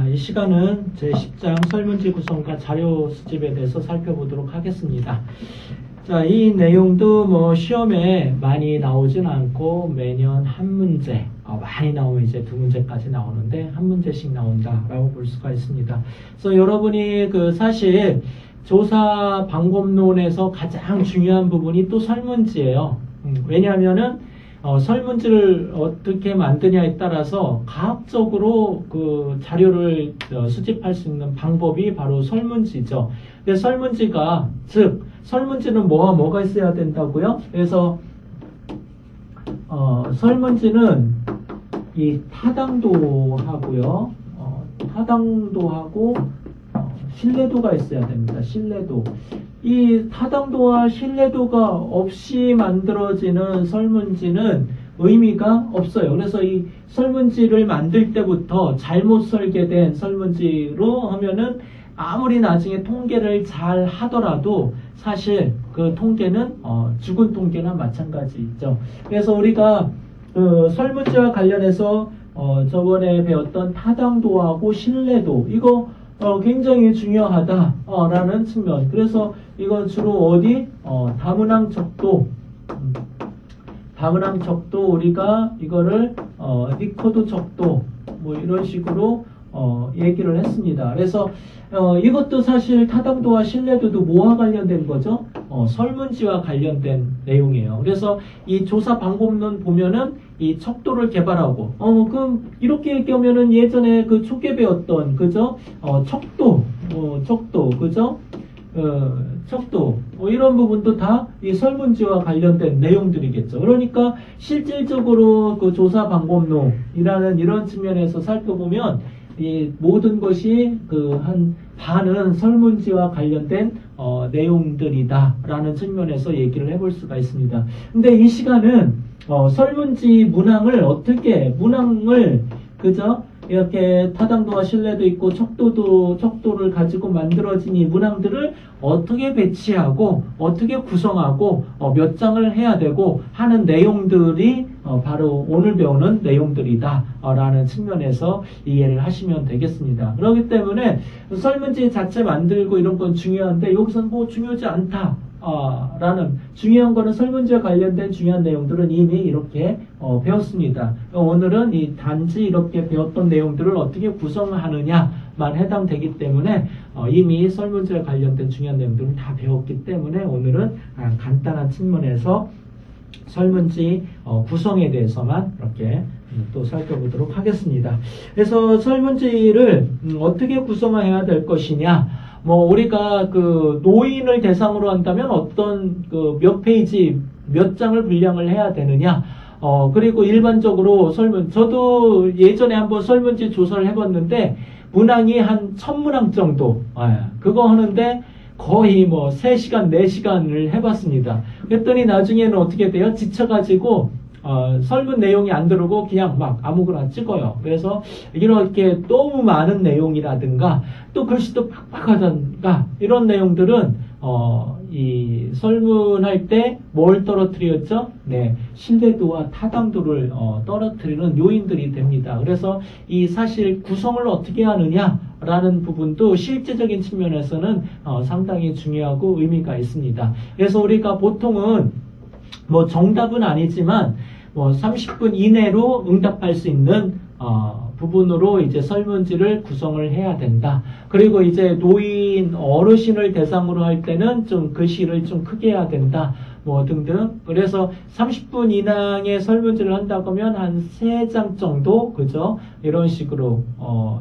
자, 이 시간은 제10장 설문지 구성과 자료 수집에 대해서 살펴보도록 하겠습니다. 자, 이 내용도 뭐 시험에 많이 나오진 않고 매년 한 문제, 많이 나오면 이제 두 문제까지 나오는데 한 문제씩 나온다라고 볼 수가 있습니다. 그래서 여러분이 사실 조사 방법론에서 가장 중요한 부분이 또 설문지예요. 왜냐하면은 설문지를 어떻게 만드냐에 따라서 과학적으로 그 자료를 수집할 수 있는 방법이 바로 설문지죠. 근데 설문지가, 즉 설문지는 뭐가 있어야 된다고요? 그래서 설문지는 이 타당도하고요, 타당도하고 신뢰도가 있어야 됩니다. 신뢰도. 이 타당도와 신뢰도가 없이 만들어지는 설문지는 의미가 없어요. 그래서 이 설문지를 만들 때부터 잘못 설계된 설문지로 하면은 아무리 나중에 통계를 잘 하더라도 사실 그 통계는 죽은 통계나 마찬가지죠. 그래서 우리가 그 설문지와 관련해서 저번에 배웠던 타당도하고 신뢰도, 이거 굉장히 중요하다라는 측면. 그래서 이건 주로 어디? 다문항 적도. 다문항 적도 우리가 이거를 리코드 적도 뭐 이런 식으로 얘기를 했습니다. 그래서 이것도 사실 타당도와 신뢰도도 뭐와 관련된 거죠? 설문지와 관련된 내용이에요. 그래서 이 조사 방법론 보면은 이 척도를 개발하고, 그럼 이렇게 얘기하면은 예전에 그 초계 배웠던, 그죠? 척도, 그죠? 척도, 이런 부분도 다 이 설문지와 관련된 내용들이겠죠. 그러니까 실질적으로 그 조사 방법론이라는 이런 측면에서 살펴보면 이 모든 것이 한 반은 설문지와 관련된 내용들이다라는 측면에서 얘기를 해볼 수가 있습니다. 근데 이 시간은 설문지 문항을 그죠? 이렇게 타당도와 신뢰도 있고 척도를 가지고 만들어진 이 문항들을 어떻게 배치하고 어떻게 구성하고 몇 장을 해야 되고 하는 내용들이 바로 오늘 배우는 내용들이다 라는 측면에서 이해를 하시면 되겠습니다. 그렇기 때문에 설문지 자체 만들고 이런 건 중요한데 여기서는 뭐 중요하지 않다 라는, 중요한 거는 설문지와 관련된 중요한 내용들은 이미 이렇게 배웠습니다. 오늘은 이 단지 이렇게 배웠던 내용들을 어떻게 구성하느냐만 해당되기 때문에 이미 설문지와 관련된 중요한 내용들은 다 배웠기 때문에 오늘은 간단한 측면에서 설문지 구성에 대해서만 이렇게 또 살펴보도록 하겠습니다. 그래서 설문지를 어떻게 구성해야 될 것이냐, 우리가 그 노인을 대상으로 한다면 어떤 몇 페이지, 몇 장을 분량을 해야 되느냐, 그리고 일반적으로 저도 예전에 한번 설문지 조사를 해봤는데, 문항이 한 1000문항 정도, 그거 하는데 거의 3시간, 4시간을 해봤습니다. 그랬더니 나중에는 어떻게 돼요? 지쳐가지고, 설문 내용이 안 들어오고 그냥 막 아무거나 찍어요. 그래서 이렇게 너무 많은 내용이라든가 또 글씨도 팍팍하던가 이런 내용들은 이 설문할 때 뭘 떨어뜨렸죠? 네, 신뢰도와 타당도를 떨어뜨리는 요인들이 됩니다. 그래서 이 사실 구성을 어떻게 하느냐라는 부분도 실제적인 측면에서는 상당히 중요하고 의미가 있습니다. 그래서 우리가 보통은 정답은 아니지만 30분 이내로 응답할 수 있는 부분으로 이제 설문지를 구성을 해야 된다. 그리고 이제 노인, 어르신을 대상으로 할 때는 좀 글씨를 좀 크게 해야 된다. 등등. 그래서 30분 이상의 설문지를 한다고 하면 한 3장 정도, 그죠? 이런 식으로,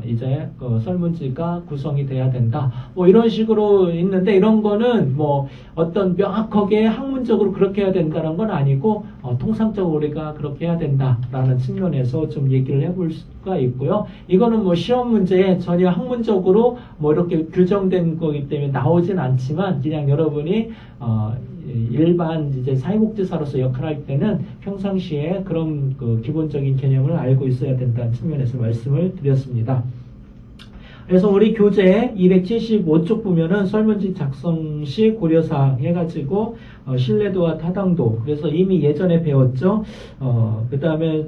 이제 설문지가 구성이 돼야 된다. 이런 식으로 있는데, 이런 거는 어떤 명확하게 학문적으로 그렇게 해야 된다는 건 아니고, 통상적으로 우리가 그렇게 해야 된다라는 측면에서 좀 얘기를 해볼 수가 있고요. 이거는 시험 문제에 전혀 학문적으로 이렇게 규정된 거기 때문에 나오진 않지만, 그냥 여러분이, 일반 이제 사회복지사로서 역할할 때는 평상시에 그런 기본적인 개념을 알고 있어야 된다는 측면에서 말씀을 드렸습니다. 그래서 우리 교재 275쪽 보면은 설문지 작성 시 고려사항 해가지고 신뢰도와 타당도, 그래서 이미 예전에 배웠죠. 그 다음에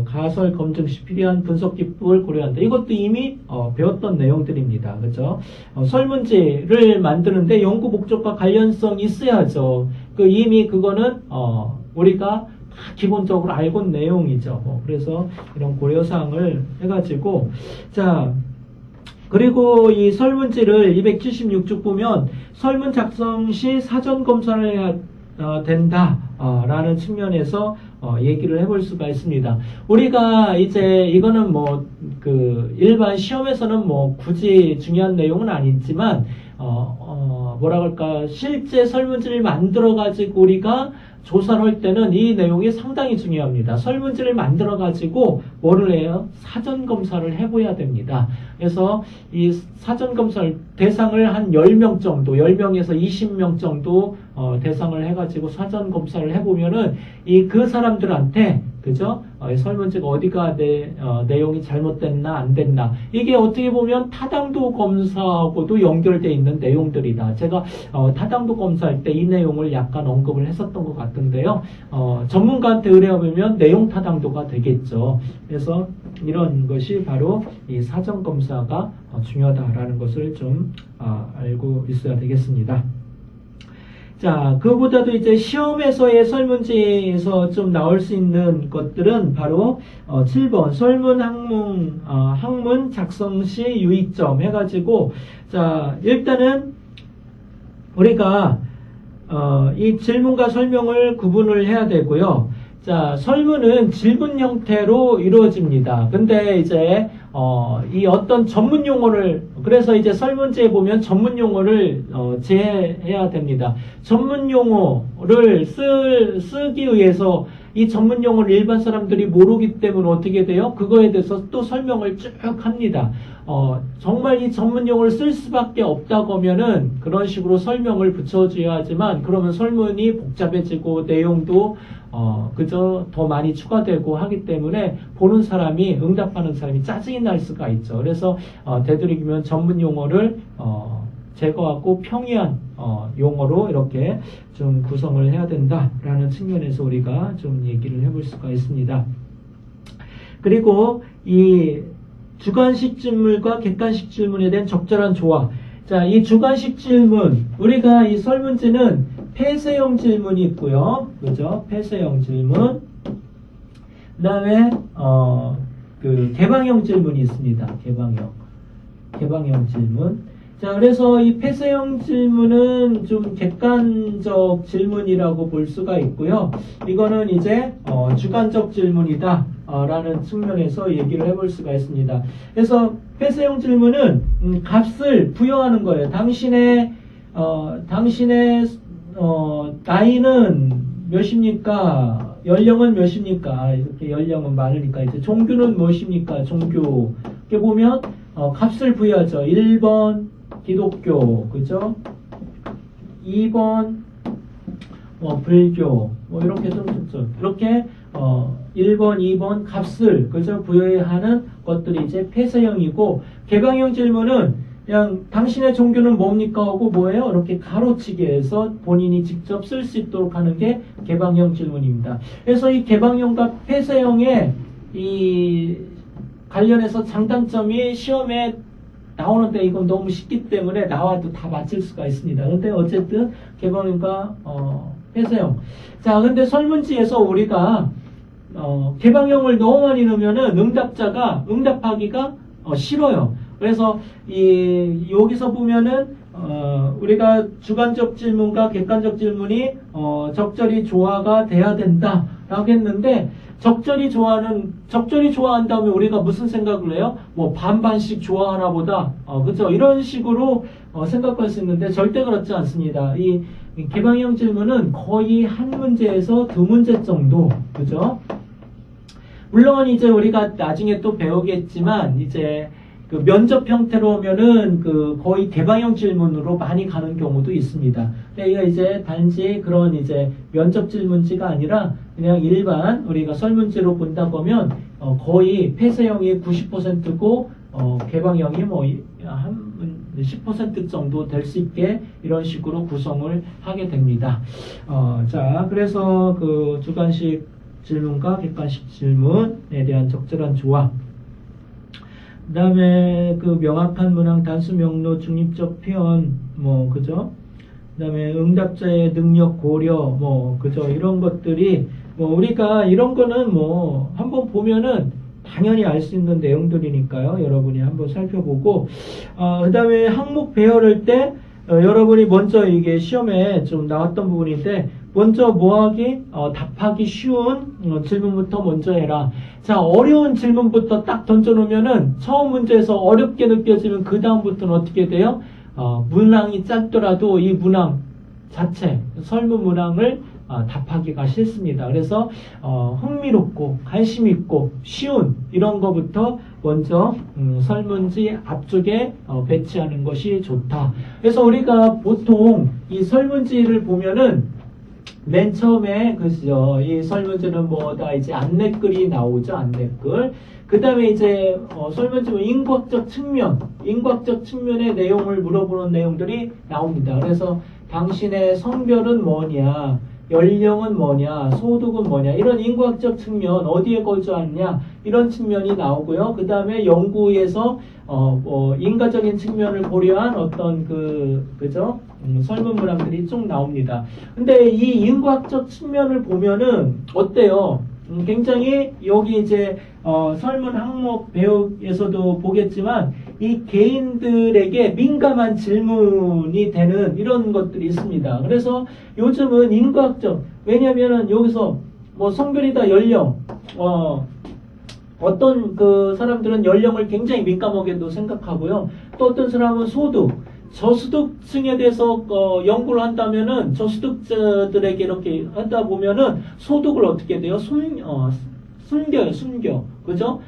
가설 검증 시 필요한 분석 기법을 고려한다. 이것도 이미 배웠던 내용들입니다. 그죠? 설문지를 만드는데 연구 목적과 관련성이 있어야죠. 이미 그거는 우리가 다 기본적으로 알고 있는 내용이죠. 그래서 이런 고려사항을 해가지고, 자, 그리고 이 설문지를 276쪽 보면 설문 작성 시 사전 검사를 해야 된다라는 측면에서 얘기를 해볼 수가 있습니다. 우리가 이제 이거는 일반 시험에서는 굳이 중요한 내용은 아니지만 뭐라 그럴까, 실제 설문지를 만들어 가지고 우리가 조사를 할 때는 이 내용이 상당히 중요합니다. 설문지를 만들어 가지고 뭐를 해요? 사전 검사를 해봐야 됩니다. 그래서 이 사전 검사를 대상을 한 10명 정도, 10명에서 20명 정도 대상을 해가지고 사전 검사를 해보면은 그 사람들한테, 그죠? 설문지가 어디가 내용이 잘못됐나 안 됐나, 이게 어떻게 보면 타당도 검사하고도 연결되어 있는 내용들이다. 제가 타당도 검사할 때 이 내용을 약간 언급을 했었던 것 같은데요. 전문가한테 의뢰해보면 내용 타당도가 되겠죠. 그래서 이런 것이 바로 이 사전 검사가 중요하다라는 것을 좀 알고 있어야 되겠습니다. 자, 그보다도 이제 시험에서의 설문지에서 좀 나올 수 있는 것들은 바로 7번 설문 학문 작성 시 유의점 해가지고, 자, 일단은 우리가 이 질문과 설명을 구분을 해야 되고요. 자, 설문은 질문 형태로 이루어집니다. 근데 이제 이 어떤 전문 용어를, 그래서 이제 설문지에 보면 전문 용어를 제해야 됩니다. 전문 용어를 쓰기 위해서 이 전문 용어를 일반 사람들이 모르기 때문에 어떻게 돼요? 그거에 대해서 또 설명을 쭉 합니다. 정말 이 전문 용어를 쓸 수밖에 없다고 하면은 그런 식으로 설명을 붙여줘야 하지만, 그러면 설문이 복잡해지고 내용도 그저 더 많이 추가되고 하기 때문에 보는 사람이, 응답하는 사람이 짜증이 날 수가 있죠. 그래서 되도록이면 전문 용어를 제거하고 평이한 용어로 이렇게 좀 구성을 해야 된다라는 측면에서 우리가 좀 얘기를 해볼 수가 있습니다. 그리고 이 주관식 질문과 객관식 질문에 대한 적절한 조화. 자, 이 주관식 질문, 우리가 이 설문지는 폐쇄형 질문이 있고요. 그죠? 폐쇄형 질문. 그 다음에, 개방형 질문이 있습니다. 개방형 질문. 자, 그래서 이 폐쇄형 질문은 좀 객관적 질문이라고 볼 수가 있고요. 이거는 이제, 주관적 질문이다. 라는 측면에서 얘기를 해볼 수가 있습니다. 그래서 폐쇄형 질문은, 값을 부여하는 거예요. 당신의 나이는 몇입니까? 연령은 몇입니까? 이렇게 연령은 많으니까 이제 종교는 무엇입니까? 종교. 이렇게 보면 값을 부여하죠. 1번 기독교, 그죠? 2번 불교, 이렇게 좀 이렇게 1번, 2번 값을 그죠? 부여하는 것들이 이제 폐쇄형이고, 개방형 질문은 그냥 당신의 종교는 뭡니까 하고 뭐예요? 이렇게 가로치기 해서 본인이 직접 쓸 수 있도록 하는 게 개방형 질문입니다. 그래서 이 개방형과 폐쇄형의 이 관련해서 장단점이 시험에 나오는데 이건 너무 쉽기 때문에 나와도 다 맞출 수가 있습니다. 근데 어쨌든 개방형과 폐쇄형. 자, 근데 설문지에서 우리가 개방형을 너무 많이 넣으면은 응답자가 응답하기가 싫어요. 그래서 여기서 보면은 우리가 주관적 질문과 객관적 질문이 적절히 조화가 돼야 된다라고 했는데, 적절히 좋아한다면 우리가 무슨 생각을 해요? 반반씩 좋아하나 보다. 그죠? 이런 식으로 생각할 수 있는데 절대 그렇지 않습니다. 이 개방형 질문은 거의 한 문제에서 두 문제 정도. 그죠? 물론 이제 우리가 나중에 또 배우겠지만, 이제 그 면접 형태로 오면은 거의 개방형 질문으로 많이 가는 경우도 있습니다. 근데 이거 이제 단지 그런 이제 면접 질문지가 아니라 그냥 일반 우리가 설문지로 본다 보면 거의 폐쇄형이 90%고 개방형이 한 10% 정도 될 수 있게 이런 식으로 구성을 하게 됩니다. 자, 그래서 그 주관식 질문과 객관식 질문에 대한 적절한 조합. 그 다음에 그 명확한 문항, 단수 명로, 중립적 표현, 뭐, 그죠? 그 다음에 응답자의 능력 고려, 뭐, 그죠? 이런 것들이, 뭐, 우리가 이런 거는 뭐, 한번 보면은 당연히 알 수 있는 내용들이니까요. 여러분이 한번 살펴보고, 그 다음에 항목 배열할 때, 여러분이 먼저 이게 시험에 좀 나왔던 부분인데, 먼저 뭐하기? 답하기 쉬운 질문부터 먼저 해라. 자, 어려운 질문부터 딱 던져놓으면은 처음 문제에서 어렵게 느껴지면 그 다음부터는 어떻게 돼요? 문항이 짧더라도 이 문항 자체, 설문 문항을 답하기가 싫습니다. 그래서 흥미롭고 관심 있고 쉬운 이런 거부터 먼저 설문지 앞쪽에 배치하는 것이 좋다. 그래서 우리가 보통 이 설문지를 보면은 맨 처음에 그죠, 이 설문지는 뭐다 이제 안내글이 나오죠. 안내글. 그 다음에 이제 설문지 인과적 측면의 내용을 물어보는 내용들이 나옵니다. 그래서 당신의 성별은 뭐냐, 연령은 뭐냐, 소득은 뭐냐, 이런 인과학적 측면, 어디에 거주하느냐, 이런 측면이 나오고요. 그 다음에 연구에서 인과적인 측면을 고려한 어떤 그죠? 설문 문항들이 쭉 나옵니다. 근데 이 인과학적 측면을 보면은 어때요? 굉장히 여기 이제 설문 항목 배역에서도 보겠지만 이 개인들에게 민감한 질문이 되는 이런 것들이 있습니다. 그래서 요즘은 인과학적, 왜냐면은 여기서 뭐 성별이다, 연령, 어떤 그 사람들은 연령을 굉장히 민감하게도 생각하고요. 또 어떤 사람은 소득, 저소득층에 대해서 연구를 한다면은 저소득자들에게 이렇게 하다 보면은 소득을 어떻게 돼요? 숨겨요. 그죠?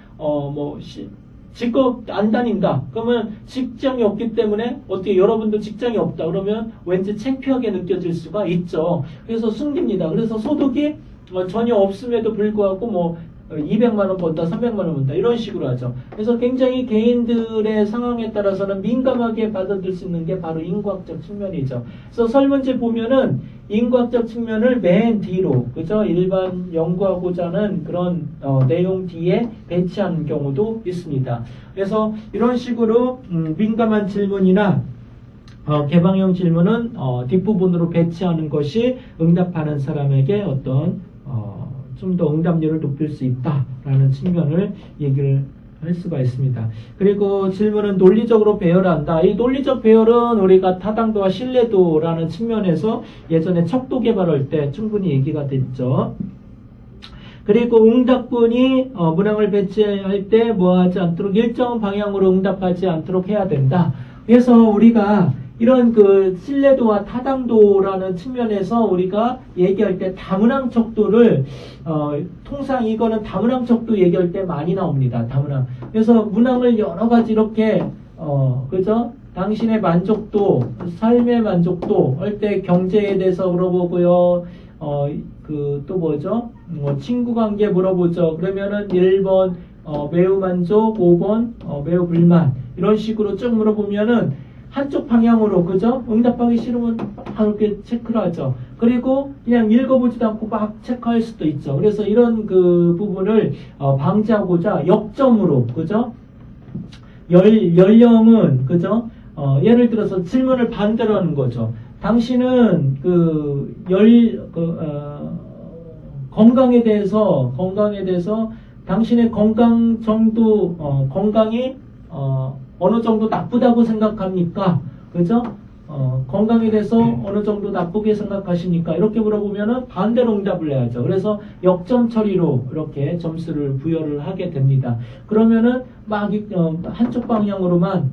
직업 안 다닌다. 그러면 직장이 없기 때문에 어떻게 여러분도 직장이 없다. 그러면 왠지 창피하게 느껴질 수가 있죠. 그래서 숨깁니다. 그래서 소득이 전혀 없음에도 불구하고 200만 원 번다, 300만 원 번다 이런 식으로 하죠. 그래서 굉장히 개인들의 상황에 따라서는 민감하게 받아들일 수 있는 게 바로 인과학적 측면이죠. 그래서 설문지 보면은 인과학적 측면을 맨 뒤로, 그죠? 일반 연구하고자 하는 그런 내용 뒤에 배치하는 경우도 있습니다. 그래서 이런 식으로 민감한 질문이나 개방형 질문은 뒷부분으로 배치하는 것이 응답하는 사람에게 어떤 좀 더 응답률을 높일 수 있다라는 측면을 얘기를 할 수가 있습니다. 그리고 질문은 논리적으로 배열한다. 이 논리적 배열은 우리가 타당도와 신뢰도라는 측면에서 예전에 척도 개발할 때 충분히 얘기가 됐죠. 그리고 응답군이 문항을 배치할 때 뭐하지 않도록 일정 방향으로 응답하지 않도록 해야 된다. 그래서 우리가 이런 그 신뢰도와 타당도라는 측면에서 우리가 얘기할 때 다문항 척도를 통상 이거는 다문항 척도 얘기할 때 많이 나옵니다. 다문항. 그래서 문항을 여러 가지 이렇게 그죠? 당신의 만족도, 삶의 만족도 할 때 경제에 대해서 물어보고요. 또 뭐죠? 친구 관계 물어보죠. 그러면은 1번 매우 만족, 5번 매우 불만 이런 식으로 쭉 물어보면은 한쪽 방향으로, 그죠? 응답하기 싫으면 이렇게 체크를 하죠. 그리고 그냥 읽어보지도 않고 막 체크할 수도 있죠. 그래서 이런 그 부분을 방지하고자 역점으로, 그죠? 연령은, 그죠? 예를 들어서 질문을 반대로 하는 거죠. 당신은 건강에 대해서 당신의 건강 정도, 건강이 어느 정도 나쁘다고 생각합니까? 그죠? 건강에 대해서 어느 정도 나쁘게 생각하십니까? 이렇게 물어보면은 반대로 응답을 해야죠. 그래서 역점 처리로 이렇게 점수를 부여를 하게 됩니다. 그러면은 막 한쪽 방향으로만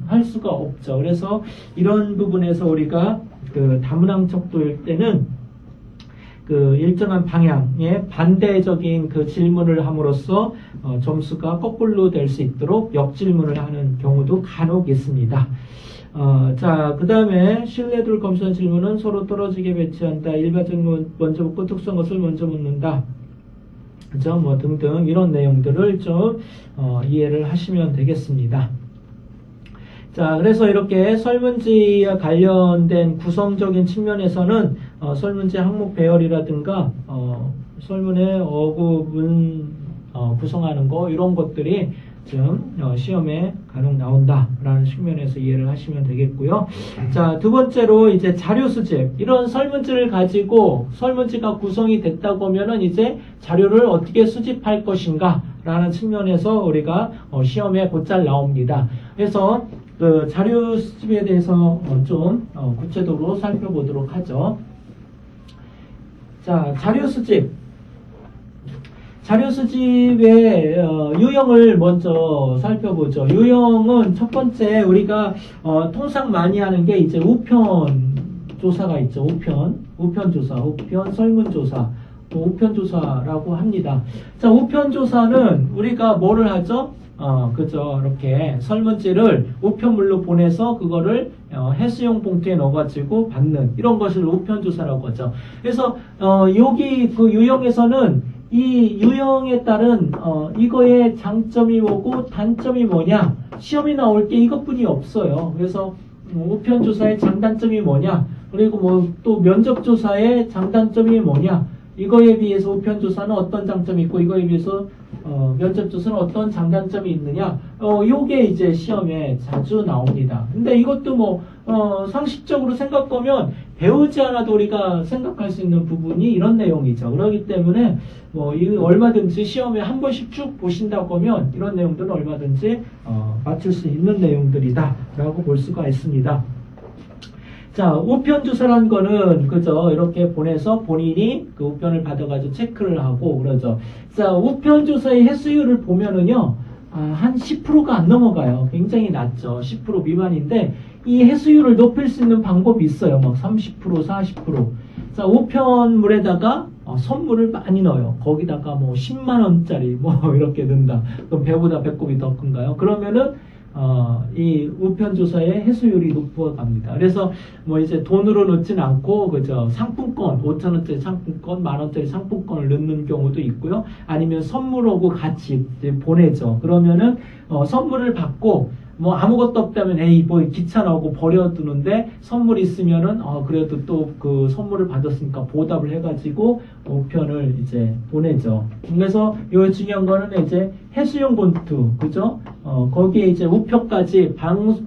할 수가 없죠. 그래서 이런 부분에서 우리가 그 다문항 척도일 때는 그 일정한 방향의 반대적인 그 질문을 함으로써 점수가 거꾸로 될 수 있도록 역질문을 하는 경우도 간혹 있습니다. 자, 그 다음에 신뢰도를 검수한 질문은 서로 떨어지게 배치한다. 일반적인 먼저 묻고 특수한 것을 먼저 묻는다. 그죠? 등등 이런 내용들을 좀 이해를 하시면 되겠습니다. 자, 그래서 이렇게 설문지와 관련된 구성적인 측면에서는 설문지 항목 배열이라든가 설문의 어구문 구성하는 거 이런 것들이 좀 시험에 간혹 나온다라는 측면에서 이해를 하시면 되겠고요. 자, 두 번째로 이제 자료 수집. 이런 설문지를 가지고 설문지가 구성이 됐다고 하면은 이제 자료를 어떻게 수집할 것인가 라는 측면에서 우리가 시험에 곧잘 나옵니다. 그래서 그 자료 수집에 대해서 좀 구체적으로 살펴보도록 하죠. 자, 자료 수집. 자료 수집의 유형을 먼저 살펴보죠. 유형은 첫 번째 우리가 통상 많이 하는 게 이제 우편 조사가 있죠. 우편 조사, 우편 설문조사, 우편 조사라고 합니다. 자, 우편 조사는 우리가 뭐를 하죠? 그죠. 이렇게 설문지를 우편물로 보내서 그거를 해수용 봉투에 넣어가지고 받는 이런 것을 우편 조사라고 하죠. 그래서 여기 그 유형에서는 이 유형에 따른 이거의 장점이 뭐고 단점이 뭐냐 시험이 나올 게 이것뿐이 없어요. 그래서 우편조사의 장단점이 뭐냐 그리고 뭐 또 면접조사의 장단점이 뭐냐 이거에 비해서 우편조사는 어떤 장점이 있고 이거에 비해서 면접조사는 어떤 장단점이 있느냐 요게 이제 시험에 자주 나옵니다. 근데 이것도 뭐 상식적으로 생각하면 배우지 않아도 우리가 생각할 수 있는 부분이 이런 내용이죠. 그렇기 때문에 뭐 얼마든지 시험에 한 번씩 쭉 보신다고 하면 이런 내용들은 얼마든지 맞출 수 있는 내용들이다 라고 볼 수가 있습니다. 자, 우편조사라는 거는, 그죠? 이렇게 보내서 본인이 그 우편을 받아가지고 체크를 하고, 그러죠. 자, 우편조사의 횟수율을 보면은요, 한 10%가 안 넘어가요. 굉장히 낮죠. 10% 미만인데, 이 횟수율을 높일 수 있는 방법이 있어요. 막 30%, 40%. 자, 우편물에다가 선물을 많이 넣어요. 거기다가 뭐 10만원짜리 뭐 이렇게 넣는다. 그럼 배보다 배꼽이 더 큰가요? 그러면은, 이 우편조사의 횟수율이 높아갑니다. 그래서 뭐 이제 돈으로 넣지는 않고, 그죠. 상품권, 5,000원짜리 상품권, 만원짜리 상품권을 넣는 경우도 있고요. 아니면 선물하고 같이 보내죠. 그러면은, 선물을 받고, 뭐 아무것도 없다면 에이 뭐 귀찮아하고 버려두는데 선물 있으면은 그래도 또 그 선물을 받았으니까 보답을 해가지고 우편을 이제 보내죠. 그래서 요 중요한 거는 이제 해수용 봉투 그죠? 거기에 이제 우표까지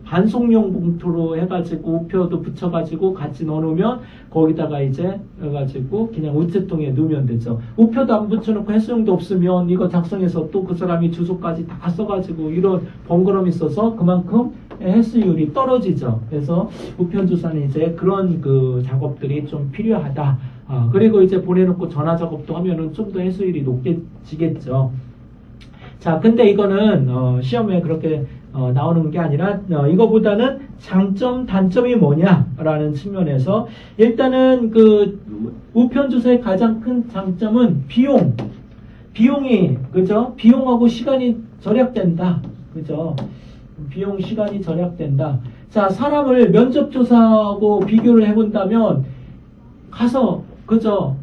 반송용 봉투로 해가지고 우표도 붙여가지고 같이 넣어놓으면 거기다가 이제 해가지고 그냥 우체통에 넣으면 되죠. 우표도 안 붙여놓고 해수용도 없으면 이거 작성해서 또 그 사람이 주소까지 다 써가지고 이런 번거로움이 있어서 그만큼 횟수율이 떨어지죠. 그래서 우편조사는 이제 그런 그 작업들이 좀 필요하다. 그리고 이제 보내놓고 전화 작업도 하면은 좀 더 횟수율이 높게지겠죠. 자, 근데 이거는 시험에 그렇게 나오는 게 아니라 이거보다는 장점, 단점이 뭐냐라는 측면에서 일단은 그 우편조사의 가장 큰 장점은 비용이 그죠? 비용하고 시간이 절약된다. 그죠? 비용, 시간이 절약된다. 자, 사람을 면접조사하고 비교를 해본다면 가서 그죠?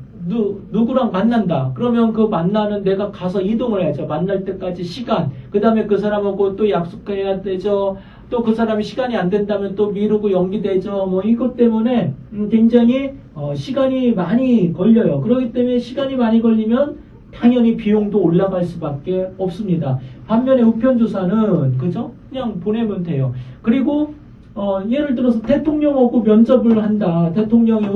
누구랑 만난다. 그러면 그 만나는 내가 가서 이동을 해야죠. 만날 때까지 시간. 그 다음에 그 사람하고 또 약속해야 되죠. 또 그 사람이 시간이 안 된다면 또 미루고 연기되죠. 뭐 이것 때문에 굉장히 시간이 많이 걸려요. 그렇기 때문에 시간이 많이 걸리면 당연히 비용도 올라갈 수밖에 없습니다. 반면에 우편조사는 그죠? 그냥 보내면 돼요. 그리고 예를 들어서 대통령하고 면접을 한다. 대통령이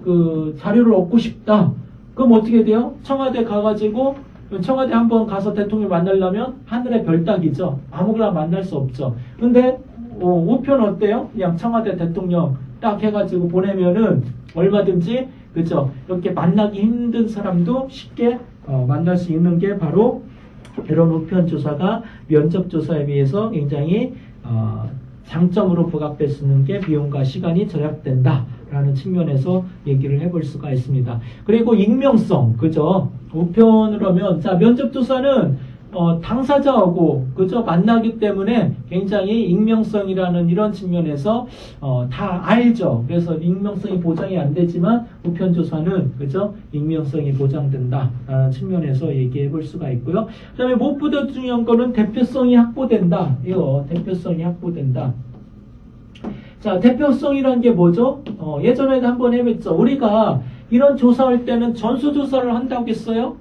그 자료를 얻고 싶다. 그럼 어떻게 돼요? 청와대 가가지고 청와대 한번 가서 대통령 만나려면 하늘의 별 따기죠. 아무거나 만날 수 없죠. 근데 우편 어때요? 그냥 청와대 대통령 딱 해가지고 보내면은 얼마든지 그죠? 이렇게 만나기 힘든 사람도 쉽게 만날 수 있는 게 바로 이런 우편조사가 면접조사에 비해서 굉장히 장점으로 부각될 수 있는 게 비용과 시간이 절약된다라는 측면에서 얘기를 해볼 수가 있습니다. 그리고 익명성, 그죠? 우편을 하면, 자, 면접조사는 당사자하고 그저 만나기 때문에 굉장히 익명성이라는 이런 측면에서 다 알죠. 그래서 익명성이 보장이 안 되지만 우편조사는 그저 익명성이 보장된다라는 측면에서 얘기해 볼 수가 있고요. 그다음에 무엇보다 중요한 거는 대표성이 확보된다. 이거 대표성이 확보된다. 자, 대표성이란 게 뭐죠? 예전에도 한번 해봤죠. 우리가 이런 조사할 때는 전수조사를 한다고 했어요.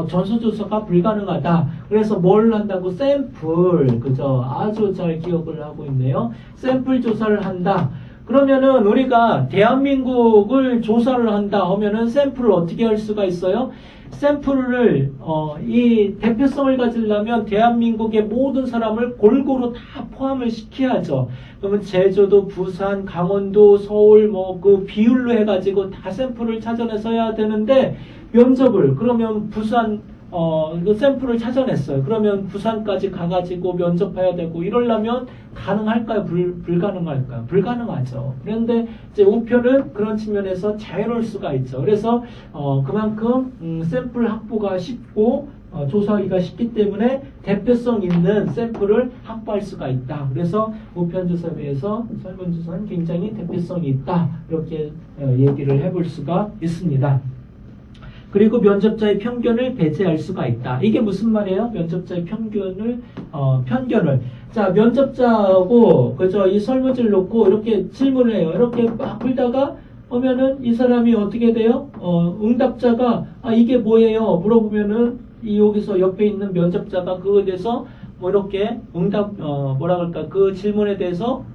전수조사가 불가능하다. 그래서 뭘 한다고? 샘플. 그죠? 아주 잘 기억을 하고 있네요. 샘플 조사를 한다. 그러면은 우리가 대한민국을 조사를 한다 하면은 샘플을 어떻게 할 수가 있어요? 샘플을 이 대표성을 가지려면 대한민국의 모든 사람을 골고루 다 포함을 시켜야죠. 그러면 제주도, 부산, 강원도, 서울 뭐 그 비율로 해가지고 다 샘플을 찾아내서 해야 되는데 면접을 그러면 부산 그 샘플을 찾아냈어요. 그러면 부산까지 가가지고 면접해야 되고 이러려면 가능할까요? 불가능할까요? 불가능하죠. 그런데 이제 우편은 그런 측면에서 자유로울 수가 있죠. 그래서 그만큼 샘플 확보가 쉽고 조사하기가 쉽기 때문에 대표성 있는 샘플을 확보할 수가 있다. 그래서 우편조사에 비해서 설문조사는 굉장히 대표성이 있다. 이렇게 얘기를 해볼 수가 있습니다. 그리고 면접자의 편견을 배제할 수가 있다. 이게 무슨 말이에요? 면접자의 편견을. 자, 면접자하고, 그죠? 이 설문지를 놓고 이렇게 질문을 해요. 이렇게 막 풀다가 오면은 이 사람이 어떻게 돼요? 응답자가, 이게 뭐예요? 물어보면은 여기서 옆에 있는 면접자가 그거에 대해서 뭐 이렇게 뭐라 그럴까? 그 질문에 대해서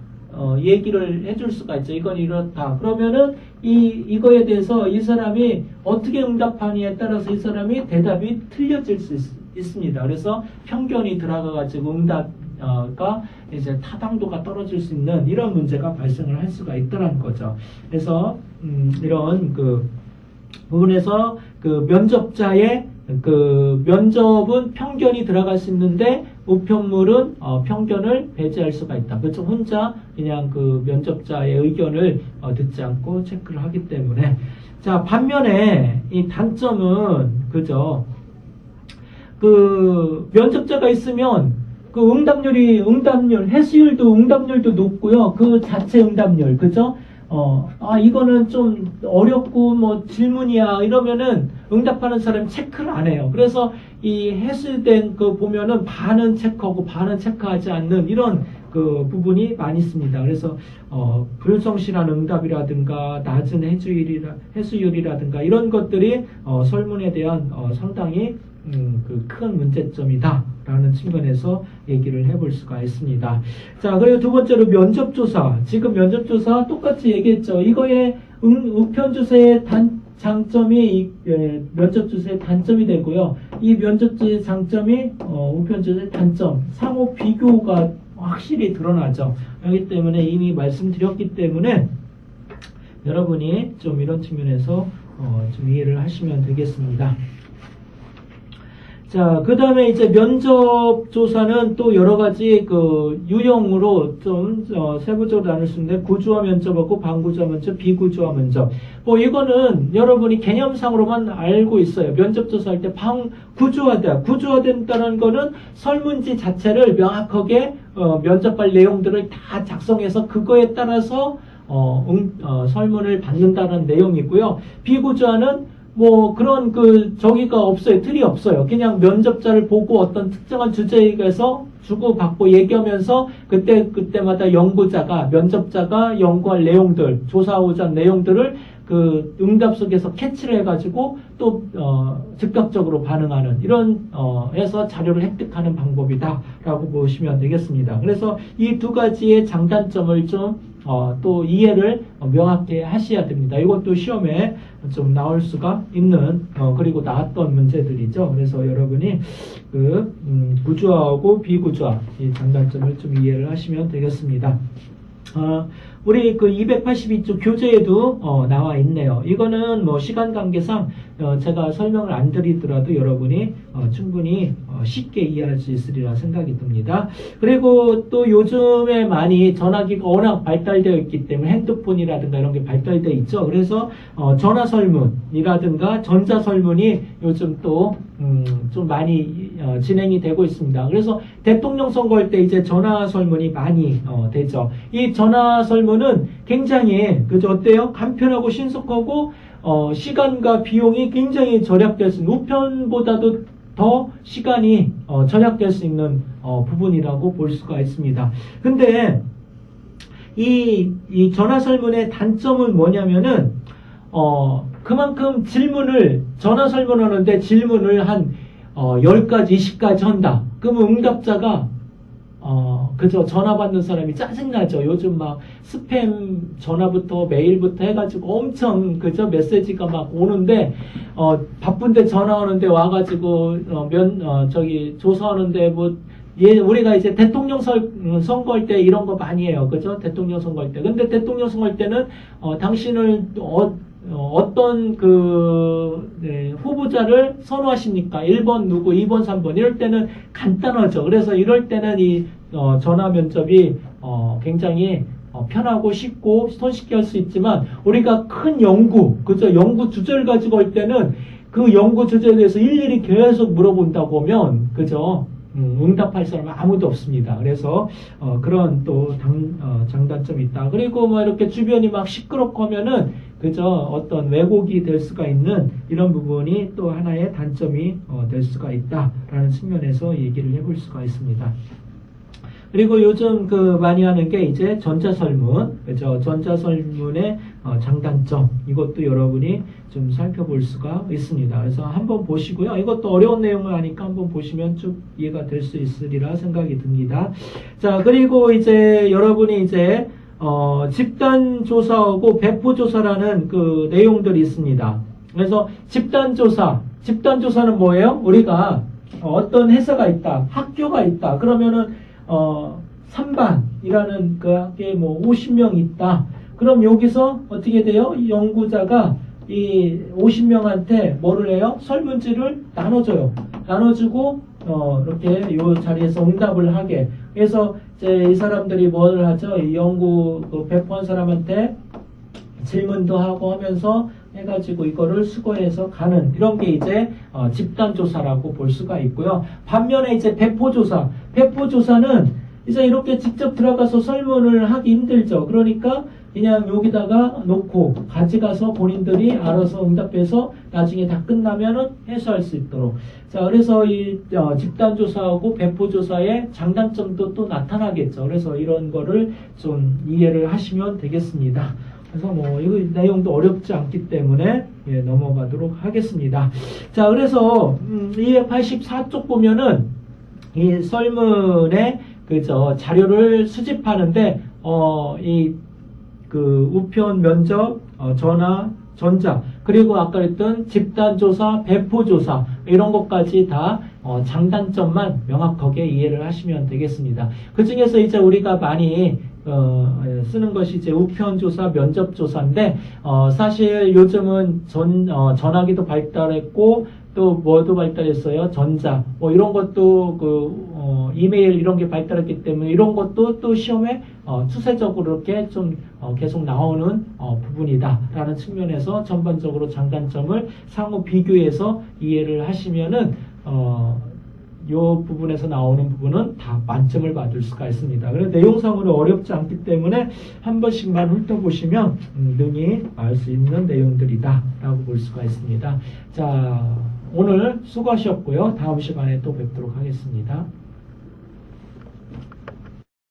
얘기를 해줄 수가 있죠. 이건 이렇다. 그러면은 이거에 대해서 이 사람이 어떻게 응답하느냐에 따라서 이 사람이 대답이 틀려질 수 있습니다. 그래서 편견이 들어가가지고 응답가 이제 타당도가 떨어질 수 있는 이런 문제가 발생을 할 수가 있다는 거죠. 그래서 이런 그 부분에서 그 면접자의 그 면접은 편견이 들어갈 수 있는데 우편물은 편견을 배제할 수가 있다. 그렇죠. 혼자 그냥 그 면접자의 의견을 듣지 않고 체크를 하기 때문에. 자, 반면에 이 단점은 그죠. 그 면접자가 있으면 그 해수율도 응답률도 높고요. 그 자체 응답률, 그죠? 이거는 좀 어렵고 뭐 질문이야 이러면은 응답하는 사람이 체크를 안 해요. 그래서 이 해수된 그 보면은 반은 체크하고 반은 체크하지 않는 이런 그 부분이 많이 있습니다. 그래서 불성실한 응답이라든가 낮은 해수율이라든가 이런 것들이 설문에 대한 상당히 그 큰 문제점이다라는 측면에서 얘기를 해볼 수가 있습니다. 자, 그리고 두 번째로 면접조사. 지금 면접조사 똑같이 얘기했죠. 이거의 우편조사의 장점이 면접조사의 단점이 되고요. 이 면접조사의 장점이 우편조사의 단점. 상호 비교가 확실히 드러나죠. 그렇기 때문에 이미 말씀드렸기 때문에 여러분이 좀 이런 측면에서 좀 이해를 하시면 되겠습니다. 자, 그 다음에 이제 면접 조사는 또 여러 가지 그 유형으로 좀 세부적으로 나눌 수 있는데 구조화 면접하고 반구조화 면접, 비구조화 면접. 뭐 이거는 여러분이 개념상으로만 알고 있어요. 면접 조사할 때 구조화다. 구조화된다는 거는 설문지 자체를 명확하게 면접할 내용들을 다 작성해서 그거에 따라서 설문을 받는다는 내용이고요. 비구조화는 뭐 그런 저기가 없어요. 틀이 없어요. 그냥 면접자를 보고 어떤 특정한 주제에 대해서 주고받고 얘기하면서 그때마다 면접자가 연구할 내용들, 조사하고자 한 내용들을 그 응답 속에서 캐치를 해가지고 또 즉각적으로 반응하는 이런 해서 자료를 획득하는 방법이다라고 보시면 되겠습니다. 그래서 이 두 가지의 장단점을 좀 또 이해를 명확히 하셔야 됩니다. 이것도 시험에 좀 나올 수가 있는 그리고 나왔던 문제들이죠. 그래서 여러분이 그 구조화하고 비구조화 이 장단점을 좀 이해를 하시면 되겠습니다. 우리 그 282쪽 교재에도 나와 있네요. 이거는 뭐 시간 관계상 제가 설명을 안 드리더라도 여러분이 충분히 쉽게 이해할 수 있으리라 생각이 듭니다. 그리고 또 요즘에 많이 전화기가 워낙 발달되어 있기 때문에 핸드폰이라든가 이런 게 발달되어 있죠. 그래서 전화 설문이라든가 전자 설문이 요즘 또 좀 많이 진행이 되고 있습니다. 그래서 대통령 선거할 때 이제 전화 설문이 많이 되죠. 이 전화 설문은 굉장히 그죠 어때요? 간편하고 신속하고 시간과 비용이 굉장히 절약될 수 있는 우편보다도 더 시간이 절약될 수 있는 부분이라고 볼 수가 있습니다. 근데 이 전화 설문의 단점은 뭐냐면은 그만큼 전화 설문하는데 질문을 한 10가지, 20가지 한다. 그러면 응답자가 그죠. 전화 받는 사람이 짜증나죠. 요즘 막 스팸 전화부터 메일부터 해가지고 엄청 그죠. 메시지가 막 오는데 바쁜데 전화 오는데 와가지고 조사하는데 뭐 우리가 이제 대통령 선거할 때 이런 거 많이 해요. 그죠? 대통령 선거할 때. 근데 대통령 선거할 때는 당신을 어떤 후보자를 선호하십니까? 1번 누구, 2번, 3번. 이럴 때는 간단하죠. 그래서 이럴 때는 이 전화 면접이 굉장히 편하고 쉽고 손쉽게 할 수 있지만 우리가 큰 연구, 그죠? 연구 주제를 가지고 할 때는 그 연구 주제에 대해서 일일이 계속 물어본다고 하면, 그죠? 응답할 사람은 아무도 없습니다. 그래서 그런 또 장단점이 있다. 그리고 뭐 이렇게 주변이 막 시끄럽고 하면은 그저 어떤 왜곡이 될 수가 있는 이런 부분이 또 하나의 단점이 될 수가 있다라는 측면에서 얘기를 해볼 수가 있습니다. 그리고 요즘 많이 하는 게 이제 전자설문, 그죠? 전자설문의 장단점, 이것도 여러분이 좀 살펴볼 수가 있습니다. 그래서 한번 보시고요. 이것도 어려운 내용을 하니까 한번 보시면 쭉 이해가 될 수 있으리라 생각이 듭니다. 자, 그리고 이제 여러분이 이제 집단조사하고 배포조사라는 그 내용들이 있습니다. 그래서 집단조사는 뭐예요? 우리가 어떤 회사가 있다, 학교가 있다. 그러면은 3반이라는 그 학교에 뭐 50명 있다. 그럼 여기서 어떻게 돼요? 연구자가 이 50명한테 뭐를 해요? 설문지를 나눠줘요. 나눠주고 이렇게 요 자리에서 응답을 하게. 그래서 이제 이 사람들이 뭘 하죠? 이 연구 배포한 사람한테 질문도 하고 하면서 해가지고 이거를 수거해서 가는 이런 게 이제 집단조사라고 볼 수가 있고요. 반면에 이제 배포조사는 이제 이렇게 직접 들어가서 설문을 하기 힘들죠. 그러니까 그냥 여기다가 놓고 가져가서 본인들이 알아서 응답해서 나중에 다 끝나면은 해소할 수 있도록. 자, 그래서 이 집단조사하고 배포조사의 장단점도 또 나타나겠죠. 그래서 이런 거를 좀 이해를 하시면 되겠습니다. 그래서 뭐 이거 내용도 어렵지 않기 때문에 넘어가도록 하겠습니다. 자, 그래서 284쪽 보면은 이 설문의 그저 자료를 수집하는데 우편 면접, 전화, 전자, 그리고 아까 했던 집단조사, 배포조사 이런 것까지 다 장단점만 명확하게 이해를 하시면 되겠습니다. 그 중에서 이제 우리가 많이 쓰는 것이 이제 우편조사, 면접조사인데 사실 요즘은 전화기도 발달했고 또 뭐도 발달했어요? 전자 뭐 이런 것도 이메일 이런 게 발달했기 때문에 이런 것도 또 시험에 추세적으로 이렇게 좀 계속 나오는 부분이다라는 측면에서 전반적으로 장단점을 상호 비교해서 이해를 하시면은 이 부분에서 나오는 부분은 다 만점을 받을 수가 있습니다. 그래서 내용상으로 어렵지 않기 때문에 한 번씩만 훑어보시면 능히 알 수 있는 내용들이다 라고 볼 수가 있습니다. 자, 오늘 수고하셨고요. 다음 시간에 또 뵙도록 하겠습니다.